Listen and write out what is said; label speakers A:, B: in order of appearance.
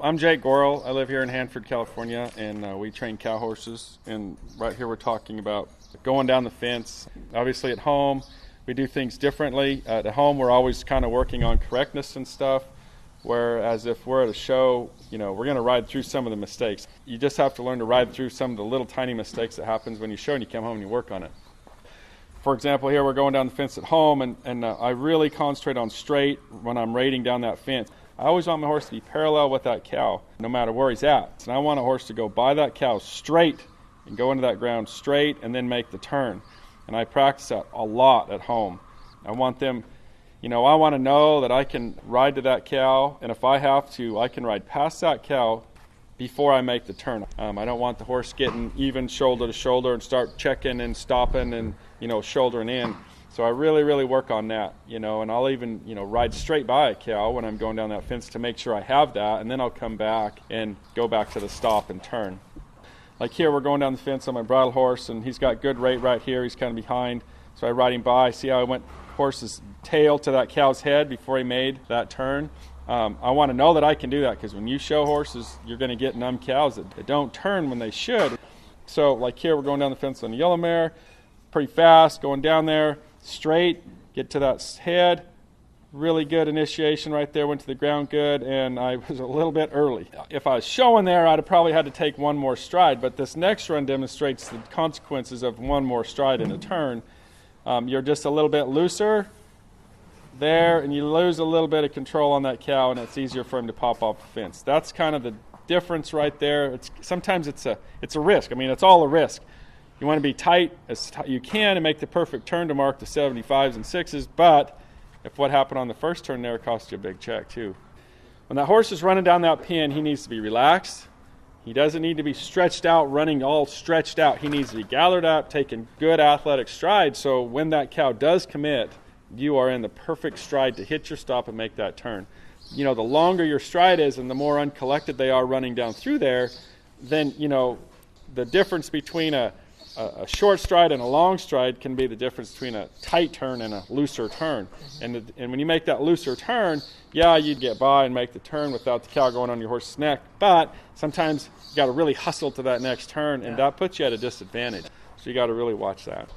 A: I'm Jake Gorrell. I live here in Hanford, California, and we train cow horses. And right here we're talking about going down the fence. Obviously at home, we do things differently. At home, we're always kind of working on correctness and stuff, whereas if we're at a show, we're going to ride through some of the mistakes. You just have to learn to ride through some of the little tiny mistakes that happens when you show and you come home and you work on it. For example, here we're going down the fence at home, and I really concentrate on straight when I'm raiding down that fence. I always want my horse to be parallel with that cow, no matter where he's at. And I want a horse to go by that cow straight and go into that ground straight and then make the turn. And I practice that a lot at home. I want them, I want to know that I can ride to that cow, and if I have to, I can ride past that cow before I make the turn. I don't want the horse getting even shoulder to shoulder and start checking and stopping and, shouldering in. So I really, really work on that, and I'll even, ride straight by a cow when I'm going down that fence to make sure I have that, and then I'll come back and go back to the stop and turn. Like here, we're going down the fence on my bridle horse, and he's got good rate right here. He's kind of behind, so I ride him by. See how I went horse's tail to that cow's head before he made that turn? I want to know that I can do that, because when you show horses, you're going to get numb cows that don't turn when they should. So like here, we're going down the fence on the yellow mare, pretty fast, going down there, straight, get to that head, really good initiation right there, went to the ground good, and I was a little bit early. If I was showing there, I'd have probably had to take one more stride, but this next run demonstrates the consequences of one more stride in a turn. You're just a little bit looser there, and you lose a little bit of control on that cow, and it's easier for him to pop off the fence. That's kind of the difference right there. Sometimes it's a risk. It's all a risk. You want to be tight as you can and make the perfect turn to mark the 75s and 6s, but if what happened on the first turn there cost you a big check too. When that horse is running down that pin, he needs to be relaxed. He doesn't need to be stretched out, running all stretched out. He needs to be gathered up, taking good athletic strides, so when that cow does commit, you are in the perfect stride to hit your stop and make that turn. The longer your stride is and the more uncollected they are running down through there, then, the difference between a short stride and a long stride can be the difference between a tight turn and a looser turn. And when you make that looser turn, you'd get by and make the turn without the cow going on your horse's neck, but sometimes you got to really hustle to that next turn, and that puts you at a disadvantage. So you got to really watch that.